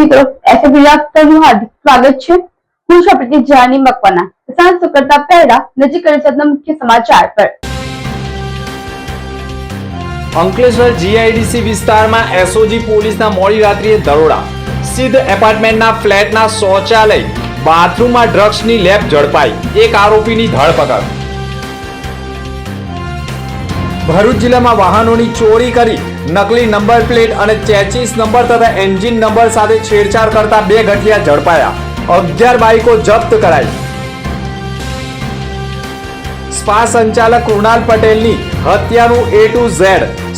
મિત્રો એસએબી લાખનું હાર્દિક સ્વાગત છે। હું છું આપણી જાની મકવાના। સાંજ કરતા પહેલા નજીક પરિષદના મુખ્ય સમાચાર પર। અંકલેશ્વર જીઆઈડીસી વિસ્તારમાં એસઓજી પોલીસના મોડી રાત્રિએ દરોડા। સિદ્ધ એપાર્ટમેન્ટના ફ્લેટના શૌચાલય બાથરૂમમાં ડ્રગ્સની લેબ ઝડપાઈ। એક આરોપીની ધરપકડ। ભરૂચ જિલ્લામાં વાહનોની ચોરી કરી નકલી નંબર પ્લેટ અને ચેસિસ નંબર તથા એન્જિન નંબર સાથે છેડછાડ કરતા બે ગઠિયા ઝડપાયા। 11 બાઇકો જપ્ત કરાઈ। સ્પા સંચાલક કૃણાલ પટેલની હત્યાનું A to Z।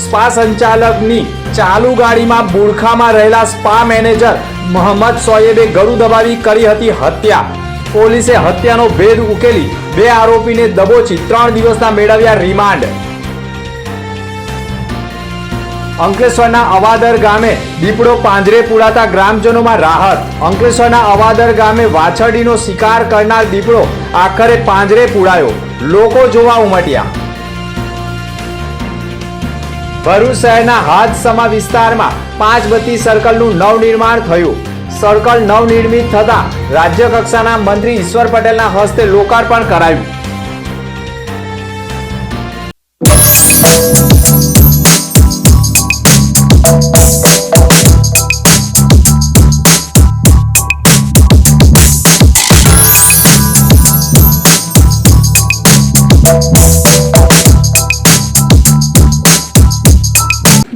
સ્પા સંચાલકની ચાલુ ગાડીમાં બુરખામાં રહેલા સ્પા મેનેજર મોહમ્મદ સોયેબે ગળું દબાવી કરી હતી હત્યા। પોલીસે હત્યાનો ભેદ ઉકેલી બે આરોપીને દબોચી 3 દિવસના મેળવ્યા રિમાન્ડ। અંકલેશ્વરના અવાદર ગામે દીપડો પાંજરે પુરાતા ગ્રામજનોમાં રાહત। અંકલેશ્વરના અવાદર ગામે વાછરડીનો શિકાર કરનાર દીપડો આખરે પાંજરે પુરાયો। લોકો જોવા ઉમટ્યા। ભરૂચ શહેરના હાથસમા વિસ્તારમાં 5 બત્તી સર્કલનું નવનિર્માણ થયું। સર્કલ નવનિર્મિત થતા રાજ્ય કક્ષાના મંત્રી ઈશ્વર પટેલના હસ્તે લોકાર્પણ કરાયું।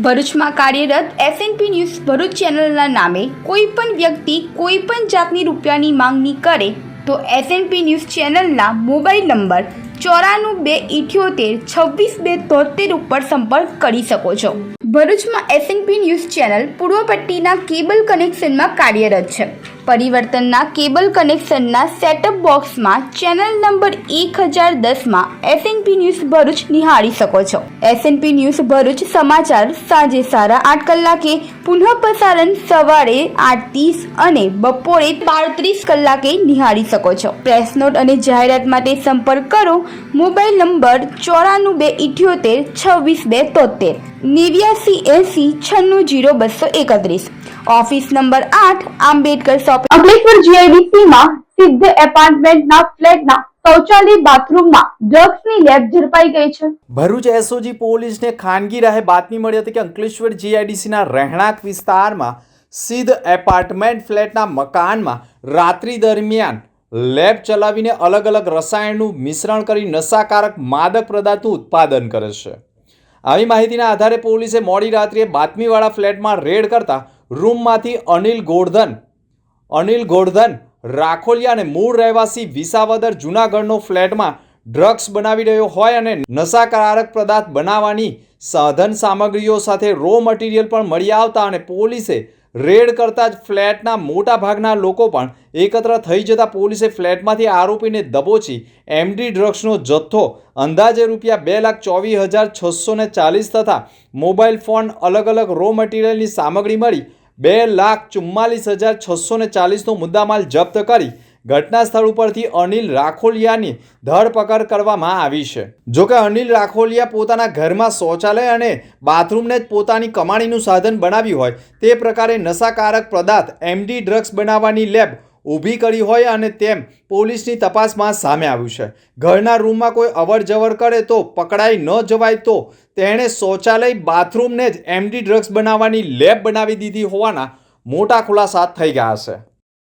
ભરૂચમાં કાર્યરત એસએનપી ન્યૂઝ ભરૂચ ચેનલના નામે કોઈપણ વ્યક્તિ કોઈપણ જાતની રૂપિયાની માંગણી કરે તો એસએનપી ન્યૂઝ ચેનલના મોબાઈલ નંબર 9428762273 ઉપર સંપર્ક કરી શકો છો। ભરૂચમાં એસએનપી ન્યૂઝ ચેનલ પૂર્વ પટ્ટીના કેબલ કનેક્શનમાં કાર્યરત છે। પરિવર્તનના કેબલ કનેક્શનના સેટઅપ બોક્સમાં ચેનલ નંબર 1010માં એસએનપી ન્યૂઝ ભરૂચ નિહાળી શકો છો। એસએનપી ન્યૂઝ ભરૂચ સમાચાર સાંજે 8:30 કલાકે, પુનઃ પ્રસારણ સવારે 8:30 અને બપોરે 12:30 કલાકે નિહાળી શકો છો। પ્રેસ નોટ અને જાહેરાત માટે સંપર્ક કરો mobile number 9478262273 8980960231। Office number 8 Ambedkar shopping. Ankleshwar GIDC में सिद्ध एपार्टमेंटना फ्लेटना शौचालय बाथरूमમાં ડ્રગ્સની લેબ ઝડપાઈ ગઈ છે। ભરૂચ એસઓજી પોલીસને ખાનગી રાહે બાતમી મળી હતી કે અંકલેશ્વર જીઆઈડીસીના રહેણાંક વિસ્તારમાં સિદ્ધ એપાર્ટમેન્ટ ફ્લેટના મકાનમાં રાત્રિ દરમિયાન લેબ ચલાવીને અલગ અલગ રસાયણનું મિશ્રણ કરી નશાકારક માદક પદાર્થનું ઉત્પાદન કરે છે। આવી માહિતીના આધારે પોલીસે મોડી રાત્રિએ બાતમીવાળા ફ્લેટમાં રેડ કરતા રૂમમાંથી અનિલ ગોરધન રાખોલિયા અને મૂળ રહેવાસી વિસાવદર જૂનાગઢનો ફ્લેટમાં ડ્રગ્સ બનાવી રહ્યો હોય અને નશાકારક પદાર્થ બનાવવાની સાધન સામગ્રીઓ સાથે રો મટીરિયલ પણ મળી આવતા અને પોલીસે રેડ કરતા જ ફ્લેટના મોટા ભાગના લોકો પણ એકત્ર થઈ જતા પોલીસે ફ્લેટમાંથી આરોપીને દબોચી એમડી ડ્રગ્સનો જથ્થો અંદાજે ₹2,24,640 તથા મોબાઈલ ફોન અલગ અલગ રો મટીરિયલની સામગ્રી મળી ₹2,44,640નો મુદ્દામાલ જપ્ત કરી ઘટના સ્થળ ઉપરથી અનિલ રાખોલિયાની ધરપકડ કરવામાં આવી છે। જોકે અનિલ રાખોલિયા પોતાના ઘરમાં શૌચાલય અને બાથરૂમને જ પોતાની કમાણીનું સાધન બનાવ્યું હોય તે પ્રકારે નશાકારક પદાર્થ એમડી ડ્રગ્સ બનાવવાની લેબ ઊભી કરી હોય અને તેમ પોલીસની તપાસમાં સામે આવ્યું છે। ઘરના રૂમમાં કોઈ અવર જવર કરે તો પકડાઈ ન જવાય તો તેણે શૌચાલય બાથરૂમને જ એમડી ડ્રગ્સ બનાવવાની લેબ બનાવી દીધી હોવાના મોટા ખુલાસા થઈ ગયા છે।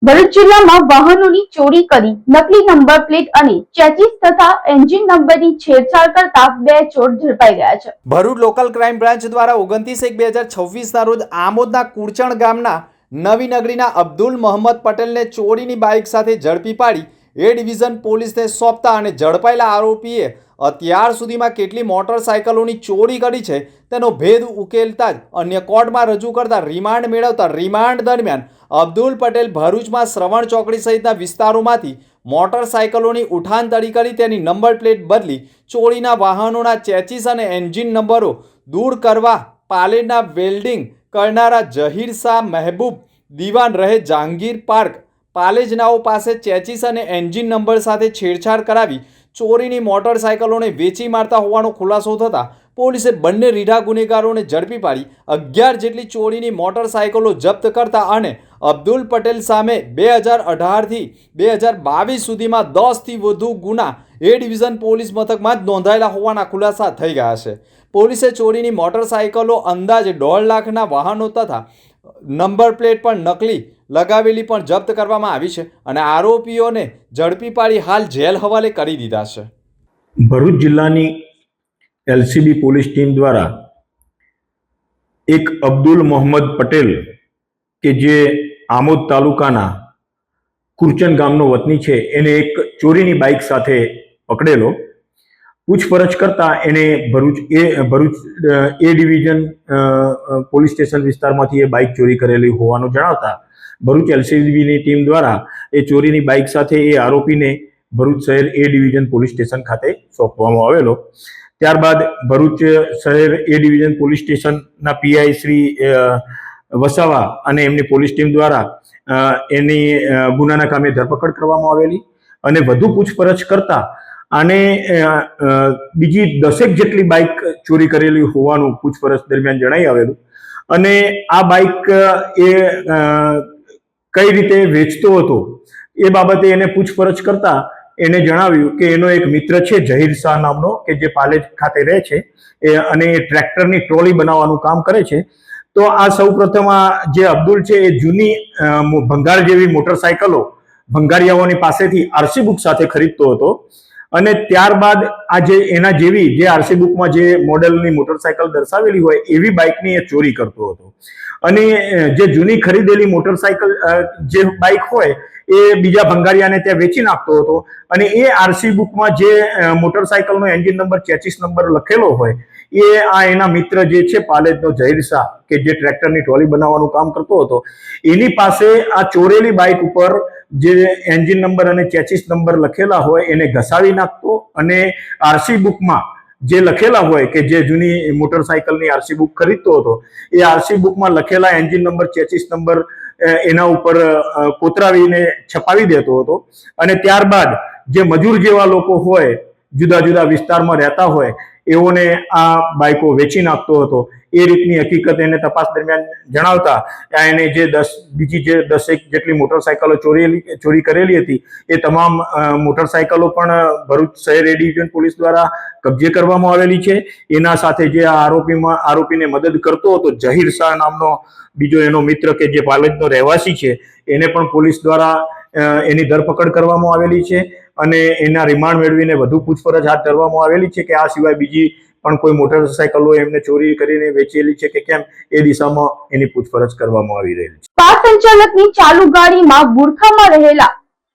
ભરૂચ જિલ્લામાં વાહનોની ચોરી કરી નકલી નંબર પ્લેટ અને ચેસિસ તથા એન્જિન નંબરની છેડછાડ કરતા બે ચોર ઝડપાઈ ગયા છે। ભરૂચ લોકલ ક્રાઇમ બ્રાન્ચ દ્વારા 29/1/2026ના રોજ આમોદના કુરચણ ગામના નવી નગરીના અબ્દુલ મોહમ્મદ પટેલને ચોરીની બાઇક સાથે ઝડપી પાડી એ ડિવિઝન પોલીસને સોંપતા અને ઝડપાયેલા આરોપીએ અત્યાર સુધીમાં કેટલી મોટરસાયકલોની ચોરી કરી છે તેનો ભેદ ઉકેલતા જ અન્ય કોર્ટમાં રજૂ કરતા રિમાન્ડ મેળવતા રિમાન્ડ દરમિયાન અબ્દુલ પટેલ ભરૂચમાં શ્રવણ ચોકડી સહિતના વિસ્તારોમાંથી મોટરસાયકલોની ઉઠાંતરી કરી તેની નંબર પ્લેટ બદલી ચોરીના વાહનોના ચેસિસ અને એન્જિન નંબરો દૂર કરવા પાલેડના વેલ્ડિંગ કરનારા જહીર શાહ મહેબૂબ દીવાન રહે જહાંગીર પાર્ક પાલેજનાઓ પાસે ચેસિસ અને એન્જિન નંબર સાથે છેડછાડ કરાવી ચોરીની મોટરસાયકલોને વેચી મારતા હોવાનો ખુલાસો થતા પોલીસે બંને રીઢા ગુનેગારોને ઝડપી પાડી 11 જેટલી ચોરીની મોટરસાયકલો જપ્ત કરતા અને અબ્દુલ પટેલ સામે 2018થી 2022 સુધીમાં 10થી વધુ ગુના એ ડિવિઝન પોલીસ મથકમાં જ નોંધાયેલા હોવાના ખુલાસા થઈ ગયા છે. પોલીસે ચોરીની મોટરસાયકલો, અંદાજે 1.5 લાખના વાહનો તથા નંબર પ્લેટ પણ નકલી લગાવેલી પણ જપ્ત કરવામાં આવી છે અને આરોપીઓને ઝડપી પાડી હાલ જેલ હવાલે કરી દીધા છે. ભરૂચ જિલ્લાની એલસીબી પોલીસ ટીમ દ્વારા એક અબ્દુલ મોહમ્મદ પટેલ કે જે આમોદ તાલુકાના કુરચન ગામનો વતની છે, એને એક ચોરીની બાઇક સાથે પકડેલો. પૂછપરછ કરતા એને ભરૂચ એ ડિવિઝન પોલીસ સ્ટેશન વિસ્તારમાંથી એ બાઇક ચોરી કરેલી હોવાનું જણાવતા ભરૂચ એલસીબીની ટીમ દ્વારા એ ચોરીની બાઇક સાથે એ આરોપીને ભરૂચ શહેર એ ડિવિઝન પોલીસ સ્ટેશન ખાતે સોંપવામાં આવેલો. ત્યારબાદ ભરૂચ શહેર એ ડિવિઝન પોલીસ સ્ટેશનના પીઆઈ શ્રી વસાવા અને એમની પોલીસ ટીમ દ્વારા એની ગુનાના કામે ધરપકડ કરવામાં આવેલી અને વધુ પૂછપરછ કરતા આને બીજી 10 જેટલી બાઇક ચોરી કરેલી હોવાનું પૂછપરછ દરમિયાન જણાઈ આવેલું અને આ બાઇક એ કઈ રીતે વેચતો હતો એ બાબતે એને પૂછપરછ કરતા એને જણાવ્યું કે એનો એક મિત્ર છે ઝહીર શાહ નામનો, કે જે પાલેજ ખાતે રહે છે અને એ ટ્રેક્ટરની ટ્રોલી બનાવવાનું કામ કરે છે. તો આ સૌપ્રથમ જે અબ્દુલ છે એ જૂની ભંગાર જેવી મોટરસાયકલો ભંગારિયાઓની પાસેથી આરસી બુક સાથે ખરીદતો હતો અને ત્યારબાદ આ જે એના જેવી જે આરસી બુકમાં જે મોડેલની મોટરસાયકલ દર્શાવેલી હોય એવી બાઇકની એ ચોરી કરતો હતો અને જે જૂની ખરીદેલી મોટરસાયકલ જે બાઇક હોય એ બીજા ભંગારિયાને ત્યાં વેચી નાખતો હતો અને એ આરસી બુકમાં જે મોટરસાયકલનો એન્જિન નંબર, ચેસિસ નંબર લખેલો હોય એ આ એના મિત્ર જે છે પાલેજનો ઝહીર શાહ, કે જે ટ્રેક્ટરની ટ્રોલી બનાવવાનું કામ કરતો હતો, એની પાસે આ ચોરેલી બાઇક ઉપર જે એન્જિન નંબર અને ચેસિસ નંબર લખેલા હોય એને ઘસાવી નાખતો અને આરસી બુકમાં જે લખેલા હોય કે જે જૂની મોટરસાયકલની આરસી બુક ખરીદતો હતો એ આરસી બુકમાં લખેલા એન્જિન નંબર, ચેસિસ નંબર એના ઉપર કોતરાવીને છપાવી દેતો હતો અને ત્યારબાદ જે મજૂર જેવા લોકો હોય, જુદા જુદા વિસ્તારમાં રહેતા હોય, એઓને આ બાઇકો વેચી નાખતો હતો. એ રીતની હકીકત એને તપાસ દરમિયાન જણાવતા એને જે બીજી જે 10 જેટલી મોટરસાયકલો ચોરી કરેલી હતી એ તમામ મોટરસાયકલો પણ ભરૂચ શહેર એ ડિવિઝન પોલીસ દ્વારા કબજે કરવામાં આવેલી છે. એના સાથે જે આ આરોપીને મદદ કરતો હતો ઝહીર શાહ નામનો બીજો એનો મિત્ર કે જે પાલેજનો રહેવાસી છે, એને પણ પોલીસ દ્વારા એની ધરપકડ કરવામાં આવેલી છે અને એના રિમાન્ડ મેળવીને વધુ પૂછપરછ હાથ ધરવામાં આવેલી છે કે આ સિવાય બીજી પણ કોઈ મોટરસાયકલો એમને ચોરી કરીને વેચેલી છે કે કેમ, એ દિશામાં એની પૂછપરછ કરવામાં આવી રહી છે. સ્પા સંચાલકની ચાલુ ગાડીમાં બુરખામાં રહેલા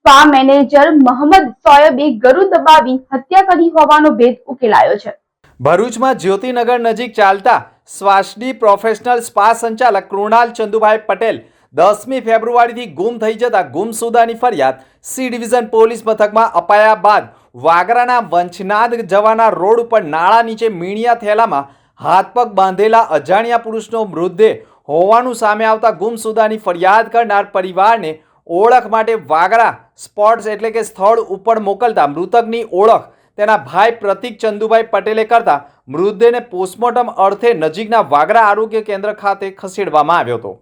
સ્પા મેનેજર મોહમ્મદ સોયબે ગળું દબાવી હત્યા કરી હોવાનો ભેદ ઉકેલાયો છે. ભરૂચમાં જ્યોતિનગર નજીક ચાલતા સ્વાસડી પ્રોફેશનલ સ્પા સંચાલક કૃણાલ ચંદુભાઈ પટેલ 10મી ફેબ્રુઆરીથી ગુમ થઈ જતા ગુમસુદાની ફરિયાદ સી ડિવિઝન પોલીસ મથકમાં અપાયા બાદ વાગરાના વંચનાદ જવાના રોડ ઉપર નાળા નીચે મીણિયા થેલામાં હાથ પગ બાંધેલા અજાણ્યા પુરુષનો મૃતદેહ હોવાનું સામે આવતા ગુમસુદાની ફરિયાદ કરનાર પરિવારને ઓળખ માટે વાગરા સ્પોટ્સ એટલે કે સ્થળ ઉપર મોકલતા મૃતકની ઓળખ તેના ભાઈ પ્રતિક ચંદુભાઈ પટેલે કરતા મૃતદેહને પોસ્ટમોર્ટમ અર્થે નજીકના વાગરા આરોગ્ય કેન્દ્ર ખાતે ખસેડવામાં આવ્યો હતો.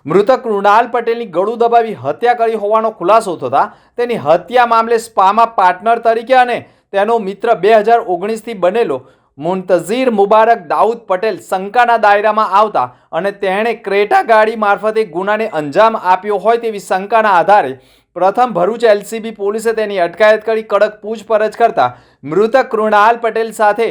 મૃતક કૃણાલ પટેલની ગળું દબાવી હત્યા કરી હોવાનો ખુલાસો થતા તેની હત્યા મામલે સ્પામાં પાર્ટનર તરીકે અને તેનો મિત્ર 2019થી બનેલો મુંતઝીર મુબારક દાઉદ પટેલ શંકાના દાયરામાં આવતા અને તેણે ક્રેટા ગાડી મારફતે ગુનાને અંજામ આપ્યો હોય તેવી શંકાના આધારે પ્રથમ ભરૂચ એલસીબી પોલીસે તેની અટકાયત કરી કડક પૂછપરછ કરતા મૃતક કૃણાલ પટેલ સાથે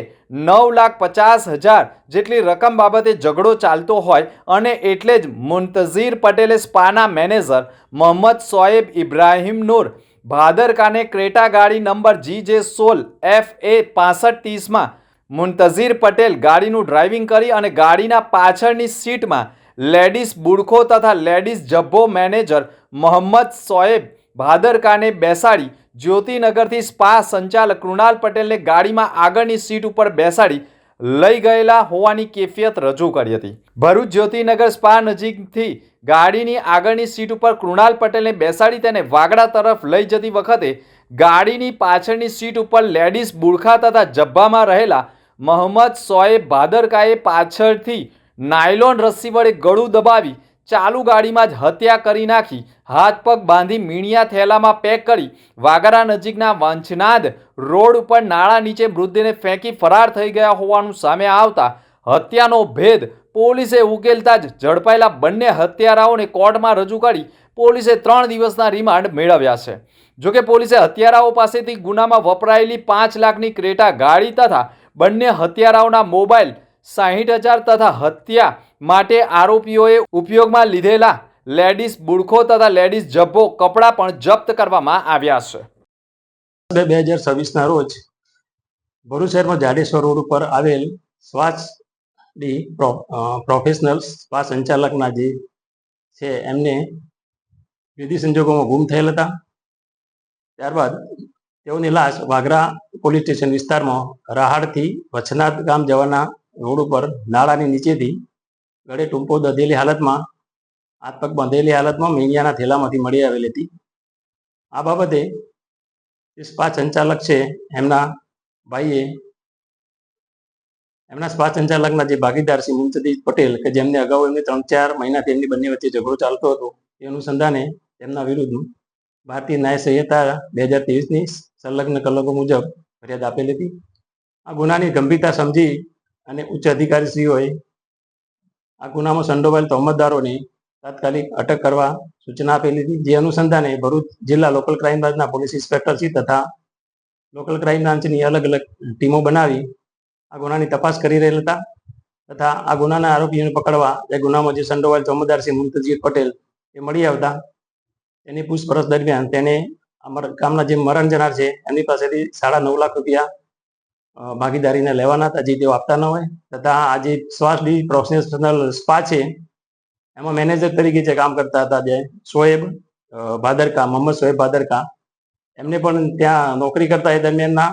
9,50,000 જેટલી રકમ બાબતે ઝઘડો ચાલતો હોય અને એટલે જ મુંતઝીર પટેલે સ્પાના મેનેજર મોહમ્મદ સોએબ ઇબ્રાહિમ નૂર ભાદરકાને ક્રેટા ગાડી નંબર GJ16 FA 6530માં મુંતઝીર પટેલ ગાડીનું ડ્રાઇવિંગ કરી અને ગાડીના પાછળની સીટમાં લેડીઝ બુડખો તથા લેડીઝ જબ્બો મેનેજર મોહમ્મદ સોએબ ભાદરકાને બેસાડી જ્યોતિનગરથી સ્પા સંચાલક કૃણાલ પટેલને ગાડીમાં આગળની સીટ ઉપર બેસાડી લઈ ગયેલા હોવાની કેફિયત રજૂ કરી હતી. ભરૂચ જ્યોતિનગર સ્પા નજીકથી ગાડીની આગળની સીટ ઉપર કૃણાલ પટેલને બેસાડી તેને વાગડા તરફ લઈ જતી વખતે ગાડીની પાછળની સીટ ઉપર લેડીઝ બુડખા તથા જબ્બામાં રહેલા મોહમ્મદ સોએબ ભાદરકાએ પાછળથી નાયલોન રસ્સી વડે ગળું દબાવી ચાલુ ગાડીમાં જ હત્યા કરી નાખી હાથ પગ બાંધી મીણિયા થેલામાં પેક કરી વાગરા નજીકના વંચનાદ રોડ ઉપર નાળા નીચે મૃતદેહને ફેંકી ફરાર થઈ ગયા હોવાનું સામે આવતા હત્યાનો ભેદ પોલીસે ઉકેલતા જ ઝડપાયેલા બંને હત્યારાઓને કોર્ટમાં રજૂ કરી પોલીસે 3 દિવસના રિમાન્ડ મેળવ્યા છે. જોકે પોલીસે હત્યારાઓ પાસેથી ગુનામાં વપરાયેલી 5 લાખની ક્રેટા ગાડી તથા બંને હત્યારાઓના મોબાઈલ 60,000 તથા હત્યા માટે આરોપીઓએ ઉપયોગમાં લીધેલા લેડીઝ બુડખો તથા લેડીઝ જબ્બો કપડાં પણ જપ્ત કરવામાં આવ્યા છે. 2026ના રોજ ભરૂચ શહેરમાં જાડેશ્વર રોડ ઉપર આવેલ શ્વાસ પ્રોફેશનલ શ્વાસ સંચાલકના જે છે એમને વિધિ સંજોગોમાં ગુમ થયેલ હતા. ત્યારબાદ તેઓની લાશ વાગરા પોલીસ સ્ટેશન વિસ્તારમાં રાહાડથી વચનાદ ગામ જવાના રોડ ઉપર નાળાની નીચેથી ગળે ટૂંપો દધેલી હાલતમાં હાથ પગ બાંધેલી હાલતમાં મીણિયાના થેલામાંથી મળી આવેલી હતી. આ બાબતે જે સ્પા સંચાલક છે એમના ભાઈએ એમના સ્પા સંચાલકના જે ભાગીદાર છે મુમતાઝ પટેલ કે જેમને અગાઉ એમને 3-4 મહિનાથી એમની બંને વચ્ચે ઝઘડો ચાલતો હતો એ અનુસંધાને તેમના વિરુદ્ધ ભારતીય ન્યાય સંહિતા 2023ની સંલગ્ન કલમો મુજબ ફરિયાદ આપેલી હતી. આ ગુનાની ગંભીરતા સમજી અને ઉચ્ચ અધિકારીશ્રીઓએ આ ગુનામાં સંડોવાયેલ તહોમતદારોને તાત્કાલિક અટક કરવા સૂચના આપેલી હતી. જે અનુસંધાને ભરૂચ જિલ્લા લોકલ ક્રાઇમ બ્રાન્ચના પોલીસ ઇન્સ્પેક્ટરશ્રી તથા લોકલ ક્રાઇમ બ્રાન્ચની અલગ અલગ ટીમો બનાવી આ ગુનાની તપાસ કરી રહેલ હતા તથા આ ગુનાના આરોપીઓને પકડવા એ ગુનામાં જે સંડોવાયેલ તહોમતદાર છે મુમતાઝ પટેલ એ મળી આવતા તેની પૂછપરછ દરમિયાન તેને અમારા ગામના જે મરણ જનાર છે એમની પાસેથી 9.5 લાખ રૂપિયા ભાગીદારીને લેવાના હતા, જે તેઓ આપતા ન હોય. તથા આ જે શ્વાસ પ્રોફેશનલ સ્પા છે એમાં મેનેજર તરીકે જે કામ કરતા હતા જે શોએબ ભાદરકા, મોહમ્મદ શોએબ ભાદરકા, એમને પણ ત્યાં નોકરી કરતા એ દરમિયાનના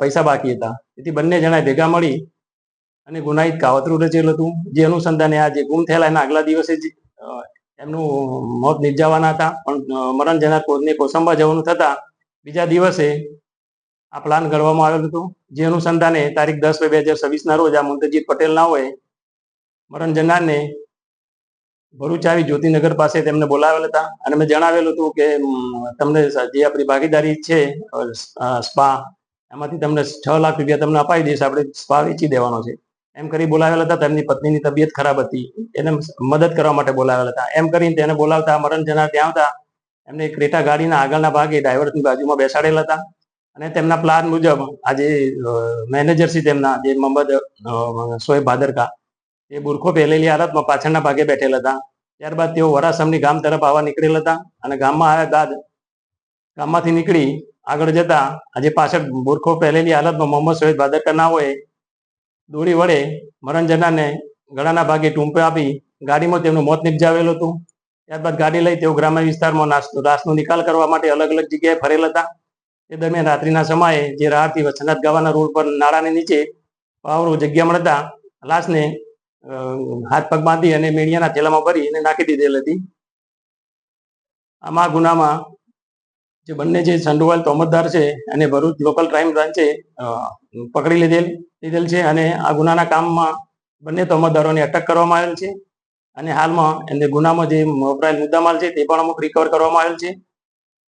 પૈસા બાકી હતા. તેથી બંને જણાએ ભેગા મળી અને ગુનાહિત કાવતરું રચેલું હતું. જે અનુસંધાને આ જે ગુમ થયેલા એના આગલા દિવસે જ એમનું મોત નિપજાવવાના હતા, પણ મરણ જનારને કોસંબા જવાનું થતા બીજા દિવસે આ પ્લાન ઘડવામાં આવેલું હતું. જે અનુસંધાને તારીખ 10/2/2026ના રોજ આ મુમતાઝ પટેલ ના હોય મરણ જનારને ભરૂચ આવી જ્યોતિનગર પાસે તેમને બોલાવેલ હતા અને મેં જણાવેલું હતું કે તમને જે આપણી ભાગીદારી છે સ્પા એમાંથી તમને 6 લાખ રૂપિયા તમને અપાઈ દઈશ, આપણે સ્પા વેચી દેવાનો છે એમ કરી બોલાવેલા હતા. તેમની પત્નીની તબિયત ખરાબ હતી, એને મદદ કરવા માટે બોલાવેલા હતા. એમ કરીને તેને બોલાવતા મરણ જનાર ત્યાં આવતા એમને ક્રેટા ગાડીના આગળના ભાગે ડ્રાઈવરની બાજુમાં બેસાડેલા હતા અને તેમના પ્લાન મુજબ આ જે મેનેજર છે તેમના જે મોહમ્મદ શોએબ ભાદરકા એ બુરખો પહેરેલી હાલતમાં પાછળના ભાગે બેઠેલા હતા. ત્યારબાદ તેઓ વરાસમની ગામ તરફ આવવા નીકળેલા હતા અને ગામમાં આવ્યા બાદ ગામમાંથી નીકળી આગળ જતા આજે પાછળ બુરખો પહેરેલી હાલતમાં મોહમ્મદ શોએબ ભાદરકા ના હોય દોરી વડે મરણ જનારને ગળાના ભાગે ટૂંપે આપી ગાડીમાં તેમનું મોત નિપજાવેલું હતું. ત્યારબાદ ગાડી લઈ તેઓ ગ્રામ્ય વિસ્તારમાં લાશનો નિકાલ કરવા માટે અલગ અલગ જગ્યાએ ફરેલા હતા. તે દરમિયાન રાત્રિના સમયે જે રાહથી વચનાદ ગાવાના રોડ પર નાળાની નીચે પાવરો જગ્યા મળતા લાશને હાથ પગ બાંધી અને મીણિયાના થેલામાં ભરી અને નાખી દીધેલ હતી. આમાં ગુનામાં જે બંને જે સંડોવાયેલ તહોમતદાર છે અને ભરૂચ લોકલ ક્રાઇમ બ્રાન્ચે પકડી લીધેલ છે અને આ ગુનાના કામમાં બંને તહોમતદારોને અટક કરવામાં આવેલ છે અને હાલમાં એને ગુનામાં જે વપરાયેલ મુદ્દામાલ છે તે પણ અમુક રિકવર કરવામાં આવેલ છે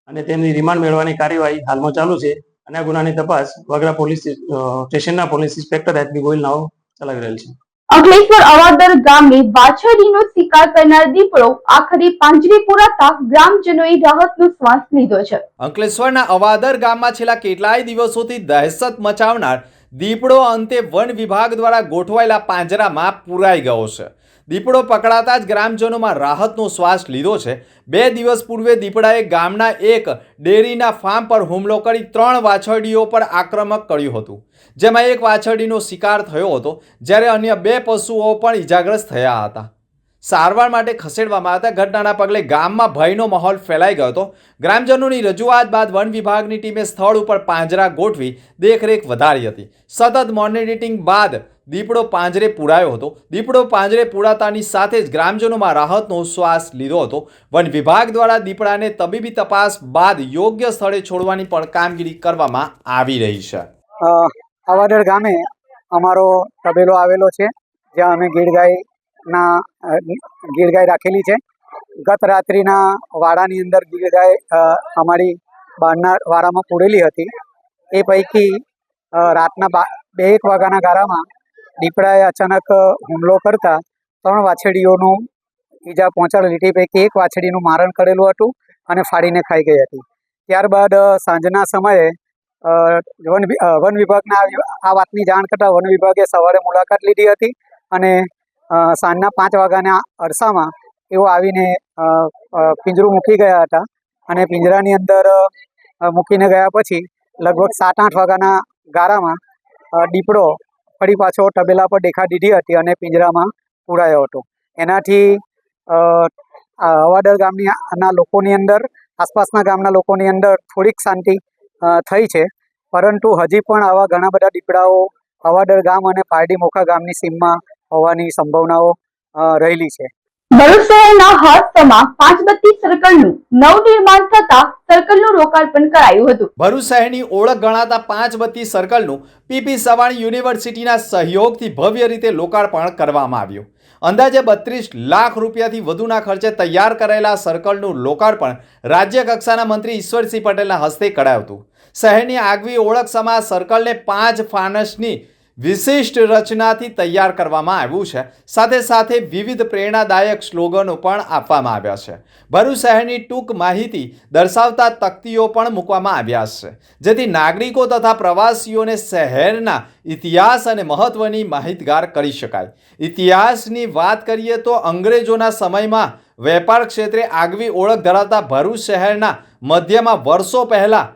અને તેમની રિમાન્ડ મેળવવાની કાર્યવાહી હાલમાં ચાલુ છે અને આ ગુનાની તપાસ વાગરા પોલીસ સ્ટેશનના પોલીસ ઇન્સ્પેક્ટર એચબી ગોયલ નાઓ ચલાવી રહેલ છે. અંકલેશ્વર અવાદર ગામે વાછરડીનો શિકાર કરનાર દીપડો આખરે પાંજરે પુરાતા ગ્રામજનોએ રાહતનો શ્વાસ લીધો છે. અંકલેશ્વરના અવાદર ગામમાં છેલ્લા કેટલાય દિવસોથી દહેશત મચાવનાર દીપડો અંતે વન વિભાગ દ્વારા ગોઠવાયેલા પાંજરામાં પુરાઈ ગયો છે. દીપડો પકડાતા જ ગ્રામજનોમાં રાહતનો શ્વાસ લીધો છે. 2 દિવસ પૂર્વે દીપડાએ ગામના એક ડેરીના ફાર્મ પર હુમલો કરી 3 વાછરડીઓ પર આક્રમક કર્યું હતું, જેમાં એક વાછરડીનો શિકાર થયો હતો જ્યારે અન્ય 2 પશુઓ પણ ઈજાગ્રસ્ત થયા હતા. સારવાર માટે ખસેડવામાં આવતા ઘટનાના પગલે ગામમાં ભયનો માહોલ ફેલાઈ ગયો હતો. ગ્રામજનોની રજૂઆત બાદ વન વિભાગની ટીમે સ્થળ ઉપર પાંજરા ગોઠવી દેખરેખ વધારી હતી. સતત મોનિટરિંગ બાદ દીપડો પાંજરે પુરાયો હતો. દીપડો પાંજરે પુરાતાની સાથે જ ગ્રામજનોમાં રાહતનો શ્વાસ લીધો હતો. વન વિભાગ દ્વારા દીપડાને તબીબી તપાસ બાદ યોગ્ય સ્થળે છોડવાની પણ કામગીરી કરવામાં આવી રહી છે. અવાદર ગામે અમારો તબેલો આવેલો છે, જ્યાં અમે ગીર ગાય ગીર ગાય રાખેલી છે. ગત રાત્રિના વાડાની અંદર ગીર ગાય અમારી બહારના વાડામાં પૂરેલી હતી. એ પૈકી રાતના 2-1 વાગ્યાના ગાળામાં દીપડાએ અચાનક હુમલો કરતા 3 વાછડીઓનું ઈજા પહોંચાડેલી. તે પૈકી 1 વાછડીનું મારણ કરેલું હતું અને ફાડીને ખાઈ ગઈ હતી. ત્યારબાદ સાંજના સમયે વન વિભાગના આ વાતની જાણ કરતાં વન વિભાગે સવારે મુલાકાત લીધી હતી અને સાંજના 5 વાગ્યાના અરસામાં એઓ આવીને પિંજરું મૂકી ગયા હતા અને પિંજરાની અંદર મૂકીને ગયા પછી લગભગ 7-8 વાગ્યાના ગાળામાં દીપડો ફરી પાછો તબેલા પર દેખા દીધી હતી અને પિંજરામાં પૂરાયો હતો. એનાથી હવાડર ગામના લોકોની અંદર, આસપાસના ગામના લોકોની અંદર થોડીક શાંતિ થઈ છે, પરંતુ હજી પણ આવા ઘણા બધા દીપડાઓ હવાડર ગામ અને પારડી મોખા ગામની સીમમાં હોવાની સંભાવનાઓ રહેલી છે. ભરૂચ શહેરના હાથસમાં 5 બત્તી સર્કલનું નવનિર્માણ થતા સર્કલનું લોકાર્પણ કરાયું હતું. ભરૂચ શહેરની ઓળખ ગણાતા 5 બત્તી સર્કલનું પીપી સવાણી યુનિવર્સિટીના સહયોગથી ભવ્ય રીતે લોકાર્પણ કરવામાં આવ્યું. અંદાજે 32 લાખ રૂપિયાથી વધુના ખર્ચે તૈયાર કરાયેલા સર્કલનું લોકાર્પણ રાજ્ય કક્ષાના મંત્રી ઈશ્વરસિંહ પટેલના હસ્તે કરાયું હતું. શહેરની આગવી ઓળખ સમા સર્કલને 5 ફાનસની વિશિષ્ટ રચનાથી તૈયાર કરવામાં આવ્યું છે. સાથે સાથે વિવિધ પ્રેરણાદાયક સ્લોગનો પણ આપવામાં આવ્યા છે. ભરૂચ શહેરની ટૂંક માહિતી દર્શાવતા તકતીઓ પણ મૂકવામાં આવ્યા છે, જેથી નાગરિકો તથા પ્રવાસીઓને શહેરના ઇતિહાસ અને મહત્વની માહિતગાર કરી શકાય. ઇતિહાસની વાત કરીએ તો અંગ્રેજોના સમયમાં વેપાર ક્ષેત્રે આગવી ઓળખ ધરાવતા ભરૂચ શહેરના મધ્યમાં વર્ષો પહેલા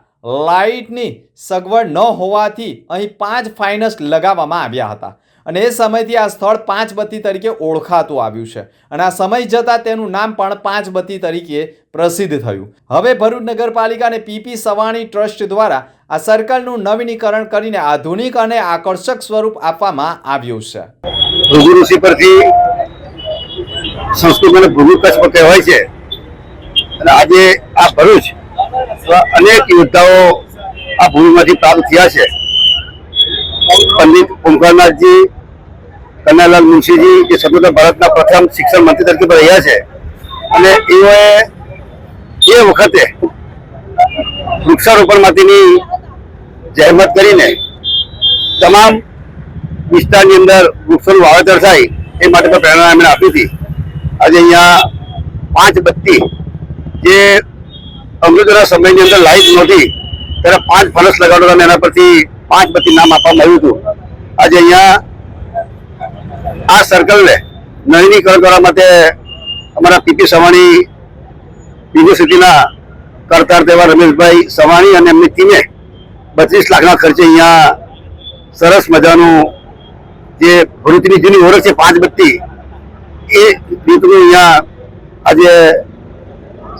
લાઇટની સગવડ ન હોવાથી અહીં 5 ફાઇનસ લગાવવામાં આવ્યા હતા અને એ સમયથી આ સ્થળ 5 બત્તી તરીકે ઓળખાતું આવ્યું છે અને આ સમય જતાં તેનું નામ પણ 5 બત્તી તરીકે પ્રસિદ્ધ થયું. હવે ભરૂચ નગરપાલિકા અને પીપી સવાણી ટ્રસ્ટ દ્વારા આ સર્કલનું નવીનીકરણ કરીને આધુનિક અને આકર્ષક સ્વરૂપ આપવામાં આવ્યું છે. ભૃગુ ઋષિ પરથી સંસ્કૃત અને ભૃગુ કચ્છ કહેવાય છે અને આજે આ ભરૂચ અનેક યોદ્ધાઓ આ ભૂમિમાંથી પ્રાપ્ત થયા છે. પંડિત ઓમકારનાથજી, કનૈયાલાલ મુનશીજી જે સ્વતંત્ર ભારતના પ્રથમ શિક્ષણ મંત્રી તરીકે પણ રહ્યા છે અને એઓએ એ વખતે વૃક્ષારોપણ માટેની જહેમત કરીને તમામ વિસ્તારની અંદર વૃક્ષોનું વાવેતર થાય એ માટે પણ પ્રેરણા એમણે આપી હતી. આજે અહીંયા 5 બત્તી જે અંગ્રેજોના સમયની અંદર લાઇટ નહોતી ત્યારે 5 ફરસ લગાડવા અને એના પરથી 5 બત્તી નામ આપવામાં આવ્યું હતું. આજે અહીંયા આ સર્કલને નવીનીકરણ કરવા માટે અમારા પીપી સવાણી યુનિવર્સિટીના કરતાર તેવા રમેશભાઈ સવાણી અને એમની ટીમે 32 લાખના ખર્ચે અહીંયા સરસ મજાનું જે ભરૂચની જૂની ઓળખ છે 5 બત્તી એ રીતનું અહીંયા આજે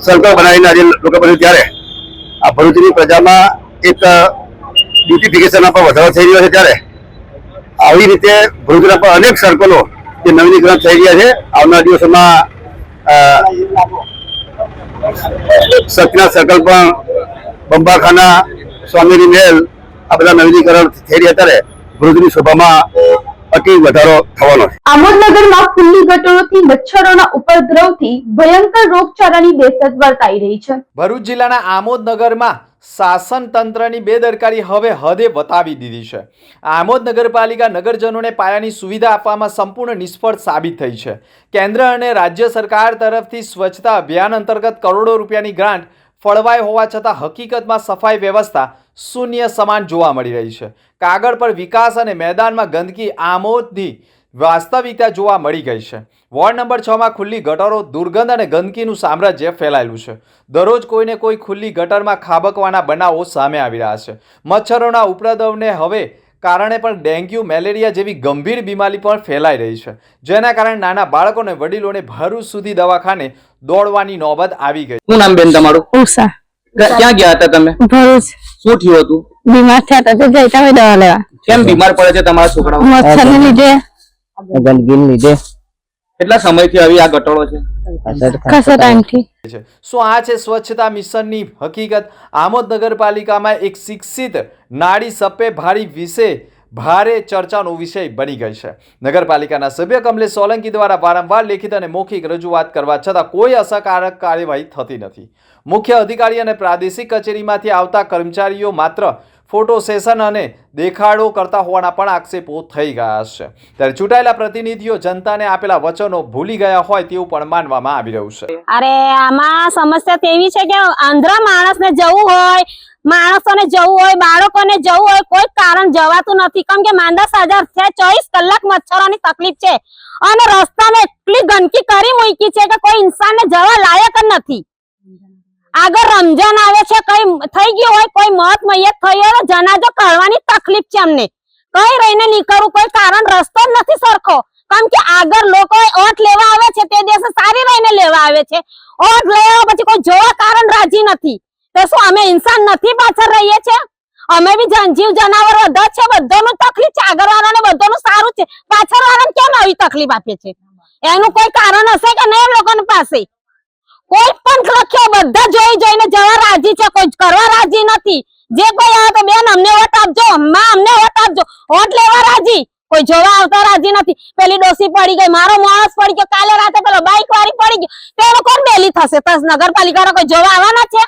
સર્કલ બનાવીને આજે લોકો બન્યું ત્યારે આ ભરૂચની પ્રજામાં એક બ્યુટિફિકેશનનો પણ વધારો થઈ રહ્યો છે. ત્યારે આવી રીતે ભરૂચના પણ અનેક સર્કલો જે નવીનીકરણ થઈ રહ્યા છે. આવનારા દિવસોમાં સચનાથ સર્કલ પણ, બંબાખાના, સ્વામીની મહેલ આ બધા નવીનીકરણ થઈ રહ્યા ત્યારે ભરૂચની શોભામાં અતિ વધારો થવાનો છે. આમોદનગરમાં ખુલ્લી ગટરોથી મચ્છરોના ઉપદ્રવથી ભયંકર રોગચાળાની દહેશત વર્તાઈ રહી છે. ભરૂચ જિલ્લાના આમોદનગરમાં શાસન તંત્રની બેદરકારી હવે હદે વતાવી દીધી છે. આમોદ નગરપાલિકા નગરજનોને પાયાની સુવિધા આપવામાં સંપૂર્ણ નિષ્ફળ સાબિત થઈ છે. કેન્દ્ર અને રાજ્ય સરકાર તરફથી સ્વચ્છતા અભિયાન અંતર્ગત કરોડો રૂપિયાની ગ્રાન્ટ ફળવાઈ હોવા છતાં હકીકતમાં સફાઈ વ્યવસ્થા શૂન્ય સમાન જોવા મળી રહી છે. કાગળ પર વિકાસ અને મેદાનમાં ગંદકી આમોદની વાસ્તવિકતા જોવા મળી ગઈ છે. વોર્ડ નંબર 6માં ખુલ્લી ગટરો, દુર્ગંધ અને ગંદકીનું સામ્રાજ્ય ફેલાયેલું છે. દરરોજ કોઈને કોઈ ખુલ્લી ગટરમાં ખાબકવાના બનાવો સામે આવી રહ્યા છે. મચ્છરોના ઉપદ્રવને હવે કારણે પણ ડેન્ગ્યુ, મેલેરિયા જેવી ગંભીર બીમારી પણ ફેલાઈ રહી છે, જેના કારણે નાના બાળકો અને વડીલોને ભરૂચ સુધી દવાખાને દોડવાની નોબત આવી ગઈ. શું નામ બેન તમારું? ઉષા. ક્યાં ગયા હતા તમે? ભરૂચ. શું થયું હતું? બીમાર થયા હતા તો જઈતા હોય દવા લેવા. કેમ બીમાર પડે છે તમારા છોકરાઓ? મચ્છરને લીધે, ગંદકીને લીધે. કેટલા સમયથી આવી આ ગટરો છે? ખાસા ટાઈમથી. શું આ છે સ્વચ્છતા મિશનની હકીકત? આમોદ નગરપાલિકામાં એક શિક્ષિત નાડી સપ્પે ભારી વિશે ભારે ચર્ચાનો વિષય બની ગઈ છે. નગરપાલિકાના સભ્ય કમલેશ સોલંકી દ્વારા વારંવાર લેખિત અને મૌખિક રજૂઆત કરવા છતાં કોઈ અસરકારક કાર્યવાહી થતી નથી. મુખ્ય અધિકારી અને પ્રાદેશિક કચેરીમાંથી આવતા કર્મચારીઓ માત્ર ફોટો સેશન અને દેખાડો કરતા હોવાના પણ આક્ષેપો થઈ ગયા છે. ત્યારે ચૂંટાયેલા પ્રતિનિધિઓ જનતાને આપેલા વચનો ભૂલી ગયા હોય તેવું પણ માનવામાં આવી રહ્યું છે. અરે આમાં સમસ્યા તેવી છે કે આંધ્ર માણસને જવું હોય, માણસોને જવું હોય, બાળકોને જવું હોય, કોઈ કારણ જવાતું નથી. કેમ કે માંદા સાજા છે, 24 કલાક મચ્છરોની તકલીફ છે અને રસ્તામાં એટલી ગંદકી કરી મૂકી છે કે કોઈ ઇન્સાનને જવા લાયક જ નથી. આગળ રમજાન આવે છે, કઈ થઈ ગયું હોય, કોઈ મોત મૈયત થઈ હોય, જનાજો કાઢવાની તકલીફ છે અમને. કઈ રહીને નીકળવું, કોઈ કારણ રસ્તો જ નથી સરખો. કેમ કે આગળ લોકો ઓટ લેવા આવે છે, તે દિવસે સારી રહીને લેવા આવે છે. ઓટ લેવા પછી કોઈ જોવા કારણ રાજી નથી. તો શું અમે ઇન્સાન નથી પાછળ રહીએ છે? અમે બી જીવ જનાવર બધા છે, બધાનું તકલીફ છે. આગળ વાળાને બધાનું સારું છે, પાછળ વાળાને કેમ આવી તકલીફ આપે છે? એનું કોઈ કારણ હશે કે નહીં લોકોની પાસે? કોઈ પણ લખ્યો બધા જોઈને જવા રાજી છે, કોઈ કરવા રાજી નથી. જે કોઈ આવે તો બેન અમને વોટ આપજો, માં અમને વોટ આપજો, વોટ લેવા રાજી, કોઈ જોવા આવતા રાજી નથી. પેલી ડોસી પડી ગઈ, મારો માણસ પડી ગયો, કાલે રાતે પેલો બાઈક વાળી પડી ગયો, તો એનો કોણ બેલી થશે? નગરપાલિકા કોઈ જોવા આવવાના છે?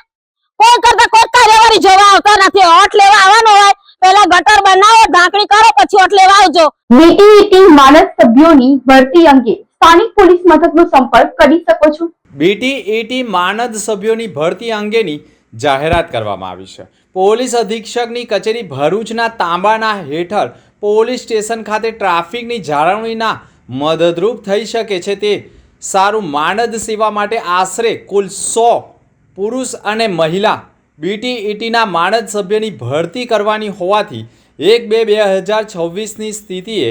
કોઈ કરતા કોઈ કાર્યવાહી જોવા આવતા નથી. વોટ લેવા આવવાનો હોય પેલા ગટર બનાવો, ઢાંકણી કરો, પછી વોટ લેવા આવજો. બીટીઈટી માનદ સભ્યોની ભરતી અંગે સ્થાનિક પોલીસ મથકનો સંપર્ક કરી શકો છો. બીટીઈટી માનદ સભ્યોની ભરતી અંગેની જાહેરાત કરવામાં આવી છે. પોલીસ અધિક્ષકની કચેરી ભરૂચના તાંબાના હેઠળ પોલીસ સ્ટેશન ખાતે ટ્રાફિકની જાળવણીના મદદરૂપ થઈ શકે છે તે સારું માનદ સેવા માટે આશરે કુલ 100 પુરુષ અને મહિલા બીટીઈટીના માનદ સભ્યની ભરતી કરવાની હોવાથી 1/2/2026ની સ્થિતિએ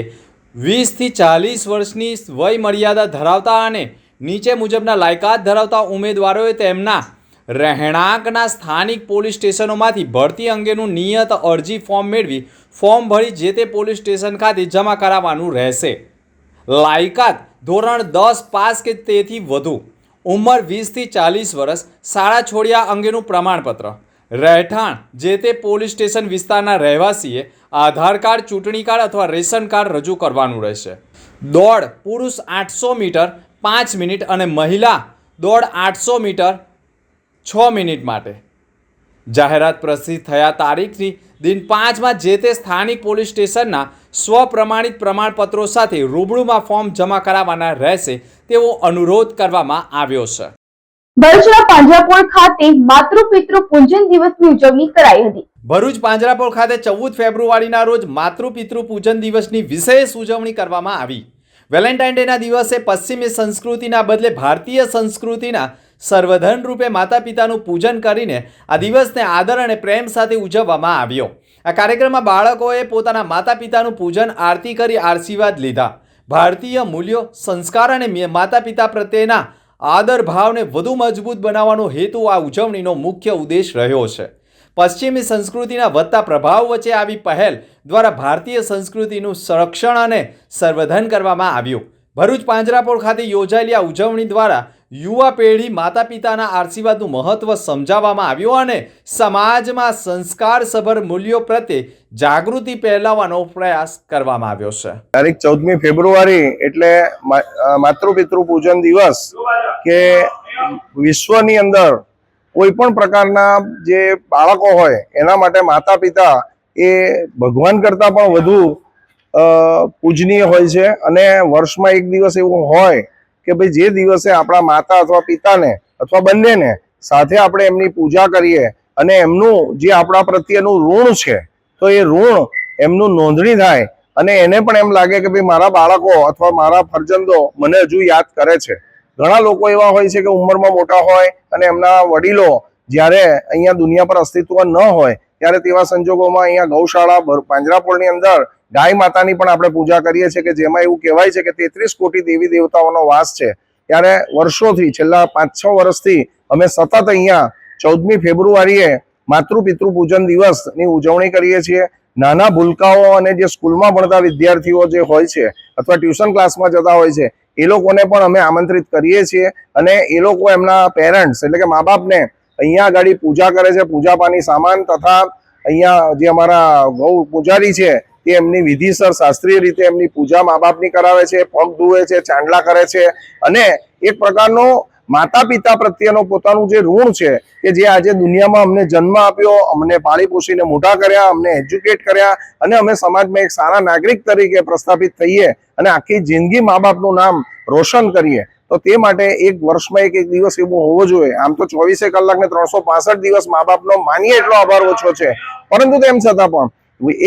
20 થી 40 વર્ષની વય મર્યાદા ધરાવતા અને નીચે મુજબના લાયકાત ધરાવતા ઉમેદવારોએ તેમના રહેણાંકના સ્થાનિક પોલીસ સ્ટેશનોમાંથી ભરતી અંગેનું નિયત અરજી ફોર્મ મેળવી ફોર્મ ભરી જે તે પોલીસ સ્ટેશન ખાતે જમા કરાવવાનું રહેશે. લાયકાત ધોરણ 10 પાસ કે તેથી વધુ, ઉંમર 20 થી 40 વર્ષ, શાળા છોડ્યા અંગેનું પ્રમાણપત્ર, રહેઠાણ જે તે પોલીસ સ્ટેશન વિસ્તારના રહેવાસીએ આધાર કાર્ડ, ચૂંટણી કાર્ડ અથવા રેશન કાર્ડ રજૂ કરવાનું રહેશે. દોડ પુરુષ 800 મીટર 5 મિનિટ અને મહિલા દોડ 800 મીટર 6 મિનિટ માટે. જાહેરાત પ્રસિદ્ધ થયા તારીખથી દિન 5માં જે તે સ્થાનિક પોલીસ સ્ટેશનના સ્વપ્રમાણિત પ્રમાણપત્રો સાથે રૂબરૂમાં ફોર્મ જમા કરાવવાના રહેશે તેવો અનુરોધ કરવામાં આવ્યો છે. ભરૂચના પાંજરાપોળ ખાતે માતૃપિતૃ પૂજન દિવસની ઉજવણી કરાઈ હતી. ભરૂચ પાંજરાપોળ ખાતે 14 ફેબ્રુઆરીના રોજ માતૃપિતૃ પૂજન દિવસની વિશેષ ઉજવણી કરવામાં આવી. વેલેન્ટાઇન ડેના દિવસે પશ્ચિમી સંસ્કૃતિના બદલે ભારતીય સંસ્કૃતિના સર્વધન રૂપે માતા પિતાનું પૂજન કરીને આ દિવસને આદર અને પ્રેમ સાથે ઉજવવામાં આવ્યો. આ કાર્યક્રમમાં બાળકોએ પોતાના માતા પિતાનું પૂજન આરતી કરી આશીર્વાદ લીધા. ભારતીય મૂલ્યો, સંસ્કાર અને માતા પિતા પ્રત્યેના આદર ભાવને વધુ મજબૂત બનાવવાનો હેતુ આ ઉજવણીનો મુખ્ય ઉદ્દેશ રહ્યો છે. પશ્ચિમી સંસ્કૃતિના વધતા પ્રભાવ વચ્ચે આવી પહેલ દ્વારા ભારતીય સંસ્કૃતિનું સંરક્ષણ અને સંવર્ધન કરવામાં આવ્યું. ભરૂચ પાંજરાપોળ ખાતે યોજાયેલી આ ઉજવણી દ્વારા યુવા પેઢી માતા પિતાના આશીર્વાદનું મહત્વ સમજાવવામાં આવ્યું અને સમાજમાં સંસ્કારસભર મૂલ્યો પ્રત્યે જાગૃતિ ફેલાવવાનો પ્રયાસ કરવામાં આવ્યો છે. તારીખ 14મી ફેબ્રુઆરી એટલે માતૃપિતૃ પૂજન દિવસ કે વિશ્વની અંદર કોઈ પણ પ્રકારના જે બાળકો હોય એના માટે માતા પિતા એ ભગવાન કરતાં પણ વધુ પૂજનીય હોય છે. અને વર્ષમાં એક દિવસ એવું હોય કે ભાઈ જે દિવસે આપણા માતા અથવા પિતાને અથવા બંનેને સાથે આપણે એમની પૂજા કરીએ અને એમનું જે આપણા પ્રત્યેનું ઋણ છે તો એ ઋણ એમનું નોંધણી થાય અને એને પણ એમ લાગે કે ભાઈ મારા બાળકો અથવા મારા ફરજંદો મને હજુ યાદ કરે છે. ઘણા લોકો એવા હોય છે કે ઉંમરમાં મોટા હોય અને એમના વડીલો જ્યારે અહીંયા દુનિયા પર અસ્તિત્વ ન હોય ત્યારે તેવા સંજોગોમાં અહીંયા ગૌશાળા પાંજરાપોળની અંદર ગાય માતાની પણ આપણે પૂજા કરીએ છીએ કે જેમાં એવું કહેવાય છે કે 33 કોટી દેવી દેવતાઓનો વાસ છે. ત્યારે વર્ષોથી છેલ્લા 5-6 વર્ષથી અમે સતત અહીંયા 14મી ફેબ્રુઆરીએ માતૃપિતૃ પૂજન દિવસની ઉજવણી કરીએ છીએ. નાના ભૂલકાઓ અને જે સ્કૂલમાં ભણતા વિદ્યાર્થીઓ જે હોય છે અથવા ટ્યુશન ક્લાસમાં જતા હોય છે એ લોકોને પણ અમે આમંત્રિત કરીએ છીએ અને એ લોકો એમના પેરેન્ટ્સ એટલે કે મા બાપને અહીંયા આગળ પૂજા કરે છે. પૂજા પાની સામાન તથા અહીંયા જે અમારા ગૌ પૂજારી છે તે એમની વિધિસર શાસ્ત્રીય રીતે એમની પૂજા મા બાપની કરાવે છે, પગ ધુએ છે, ચાંદલા કરે છે અને એક પ્રકારનો માતા પિતા પ્રત્યેનો પોતાનું જે ઋણ છે કે જે આજે દુનિયામાં અમને જન્મ આપ્યો, અમને પાળી પોષીને મોટા કર્યા, અમને એજ્યુકેટ કર્યા અને અમે સમાજમાં એક સારા નાગરિક તરીકે પ્રસ્થાપિત થઈએ અને આખી જિંદગી મા બાપનું નામ રોશન કરીએ, તો તે માટે એક વર્ષમાં એક દિવસ એવો હોવો જોઈએ. આમ તો 24 કલાક ને 365 દિવસ મા બાપનો માનીએ એટલો આભાર ઓછો છે, પરંતુ તેમ છતાં પણ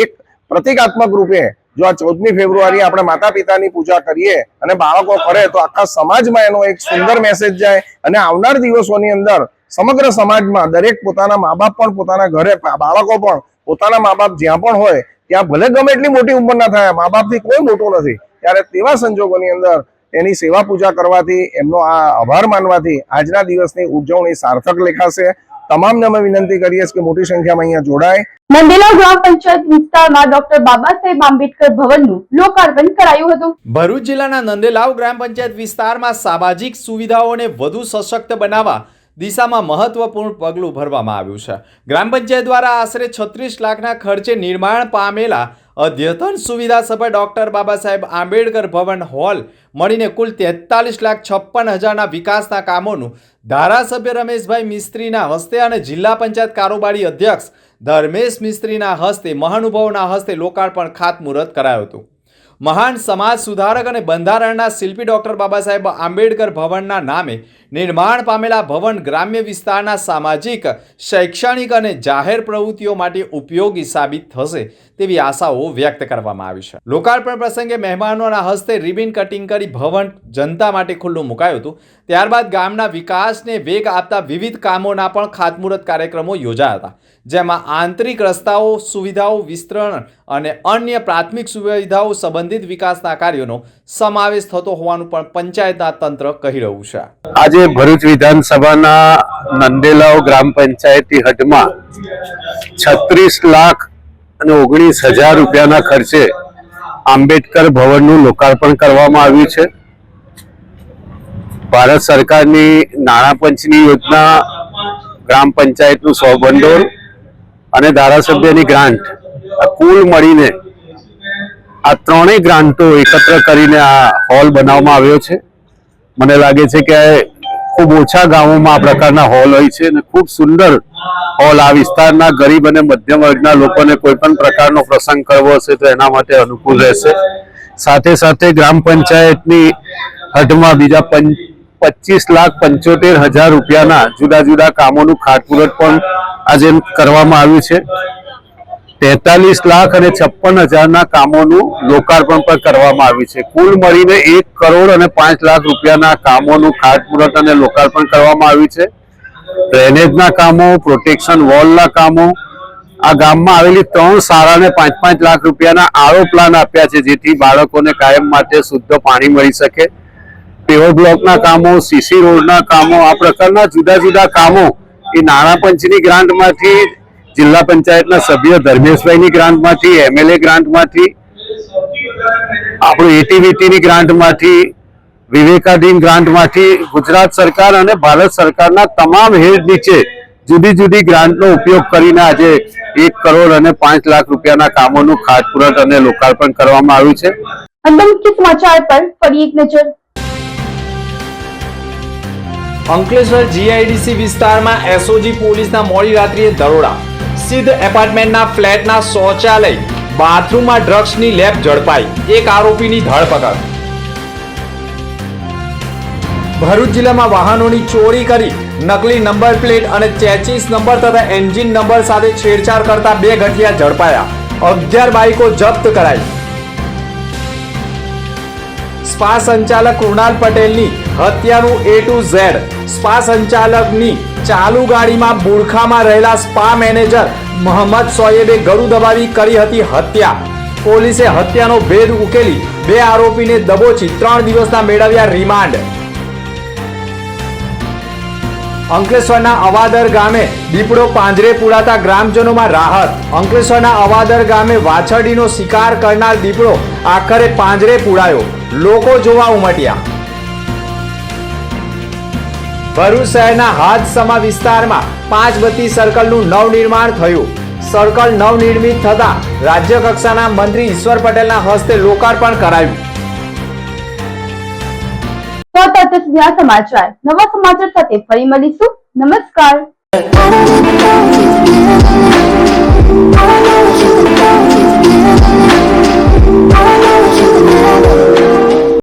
એક પ્રતિકાત્મક રૂપે જો આ 14મી ફેબ્રુઆરી આપણે માતા પિતાની પૂજા કરીએ અને બાળકો કરે તો આખા સમાજમાં એનો એક સુંદર મેસેજ જાય અને આવનાર દિવસોની અંદર સમગ્ર સમાજમાં દરેક પોતાના મા બાપ પણ પોતાના ઘરે, બાળકો પણ પોતાના મા બાપ જ્યાં પણ હોય ત્યાં ભલે ગમે એટલી મોટી ઉંમરના થાય, મા બાપથી કોઈ મોટું નથી, ત્યારે તેવા સંજોગોની અંદર એની સેવા પૂજા કરવાથી, એમનો આ આભાર માનવાથી આજના દિવસની ઉજવણી સાર્થક લેખાશે. તમામને અમે વિનંતી કરીએ કે મોટી સંખ્યામાં અહીંયા જોડાય. નંદેલા ગ્રામ પંચાયત વિસ્તારમાં ડોક્ટર બાબા સાહેબ આંબેડકર ભવનનું લોકાર્પણ કરાયું હતું. ભરૂચ જિલ્લાના નંદેલાવ ગ્રામ પંચાયત વિસ્તારમાં સામાજિક સુવિધાઓને વધુ સશક્ત બનાવવા દિશામાં મહત્વપૂર્ણ પગલું ભરવામાં આવ્યું છે. ગ્રામ પંચાયત દ્વારા આશરે 36 લાખના ખર્ચે નિર્માણ પામેલા અદ્યતન સુવિધા સભા ડોક્ટર બાબા સાહેબ આંબેડકર ભવન હોલ મળીને કુલ 43,56,000ના વિકાસના કામોનું ધારાસભ્ય રમેશભાઈ મિસ્ત્રીના હસ્તે અને જિલ્લા પંચાયત કારોબારી અધ્યક્ષ ધર્મેશ મિસ્ત્રીના હસ્તે મહાનુભાવોના હસ્તે લોકાર્પણ ખાતમુહૂર્ત કરાયું હતું. મહાન સમાજ સુધારક અને બંધારણના શિલ્પી ડોક્ટર બાબા સાહેબ આંબેડકર ભવનના નામે નિર્માણ પામેલા ભવન ગ્રામ્ય વિસ્તારના સામાજિક, શૈક્ષણિક અને જાહેર પ્રવૃત્તિઓ માટે ઉપયોગી સાબિત થશે તેવી આશાઓ વ્યક્ત કરવામાં આવી છે. લોકાર્પણ પ્રસંગે મહેમાનોના હસ્તે રિબિન કટિંગ કરી ભવન જનતા માટે ખુલ્લું મુકાયું હતું. ત્યારબાદ ગામના વિકાસને વેગ આપતા વિવિધ કામોના પણ ખાતમુહૂર્ત કાર્યક્રમો યોજાયા હતા, જેમાં આંતરિક રસ્તાઓ સુવિધાઓ વિસ્તરણ અને અન્ય પ્રાથમિક સુવિધાઓ સંબંધિત વિકાસના કાર્યોનો સમાવેશ થતો હોવાનું પણ પંચાયતના તંત્ર કહી રહ્યું છે. આજે ભરૂચ વિધાનસભાના નંદેલાવ ગ્રામ પંચાયતી હદમાં 36 લાખ અને 19,000 રૂપિયાના ખર્ચે આંબેડકર ભવનનું લોકાર્પણ કરવામાં આવ્યું છે. ભારત સરકારની નાણાં પંચની યોજના, ગ્રામ પંચાયતનું સ્વભંડોળ અને ધારાસભ્યની ગ્રાન્ટ, આ કુલ મળીને આ ત્રણેય ગ્રાન્ટો એકત્ર કરીને આ હોલ બનાવવામાં આવ્યો છે. મને લાગે છે કે ખૂબ ઓછા ગામોમાં આ પ્રકારના હોલ હોય છે અને ખૂબ સુંદર હોલ આ વિસ્તારના ગરીબ અને મધ્યમ વર્ગના લોકોને કોઈ પણ પ્રકારનો પ્રસંગ કરવો હશે તો એના માટે અનુકૂળ રહેશે. સાથે સાથે ગ્રામ પંચાયતની હદમાં બીજા 25,75,000 રૂપિયાના જુદા જુદા કામોનું ખાતમુહૂર્ત પણ આજે કરવામાં આવ્યું છે. 43 લાખ અને 56,000ના કામોનું લોકાર્પણ પણ કરવામાં આવ્યું છે. કુલ મળીને 1 કરોડ અને 5 લાખ રૂપિયાના કામોનું ખાતમુહૂર્ત અને લોકાર્પણ કરવામાં આવ્યું છે. ડ્રેનેજના કામો, પ્રોટેક્શન વોલના કામો, આ ગામમાં આવેલી 3 શાળાને 5-5 લાખ રૂપિયાના આરો પ્લાન આપ્યા છે, જેથી બાળકોને કાયમ માટે શુદ્ધ પાણી મળી શકે. પેવર બ્લોકના કામો, સીસી રોડના કામો, આ પ્રકારના જુદા જુદા કામો એ નાણાં પંચની ગ્રાન્ટમાંથી, જિલ્લા પંચાયતના સભ્ય ધર્મેશભાઈની ગ્રાન્ટમાંથી, MLA ગ્રાન્ટમાંથી, આપણું એટીવીટીની ગ્રાન્ટમાંથી, વિવેકાધીન ગ્રાન્ટમાંથી, ગુજરાત સરકાર અને ભારત સરકારના તમામ હેડ નીચે જુદી જુદી ગ્રાન્ટનો ઉપયોગ કરીને આજે 1 કરોડ અને 5 લાખ રૂપિયાના કામોનું ખાતમુહૂર્ત અને લોકાર્પણ કરવામાં આવ્યું છે. અંતમુખ્ય સમાચાર પર ફરી એક નજર. અંકલેશ્વર GIDC વિસ્તારમાં SOG પોલીસના મોડી રાત્રિએ દરોડા. સિદ્ધ એપાર્ટમેન્ટના ફ્લેટના શૌચાલય, બાથરૂમમાં ડ્રગ્સની લેબ ઝડપાઈ. એક આરોપીની ધરપકડ. ભરૂચ જિલ્લામાં વાહનોની ચોરી કરી નકલી નંબર પ્લેટ અને ચેચીસ નંબર તથા એન્જિન નંબર સાથે છેડછાડ કરતા 2 ગઠિયા ઝડપાયા. 11 બાઇકો જપ્ત કરાઈ. સ્પા સંચાલક કૃણાલ પટેલની હત્યાનું A to Z. સ્પા સંચાલકની ચાલુ ગાડીમાં બુરખામાં રહેલા સ્પા મેનેજર મોહમ્મદ સોયેબે ગળું દબાવી કરી હતી હત્યા. પોલીસે હત્યાનો ભેદ ઉકેલી 2 આરોપીને દબોચી 3 દિવસના મેળવ્યા રિમાન્ડ. અંકલેશ્વરના અવાદર ગામે દીપડો પાંજરે પુરાતા ગ્રામજનોમાં રાહત. અંકલેશ્વરના અવાદર ગામે વાછરડીનો શિકાર કરનાર દીપડો આખરે પાંજરે પુરાયો. લોકો જોવા ઉમટ્યા. ભરૂચ શહેરના હાથસમા વિસ્તારમાં 5 બત્તી સર્કલનું નવનિર્માણ થયું. સર્કલ નવનિર્મિત થતા રાજ્ય કક્ષાના મંત્રી ઈશ્વર પટેલના હસ્તે લોકાર્પણ કરાયું. તો આ સમાચાર નવા સમાચાર સાથે ફરી મળીશું. નમસ્કાર.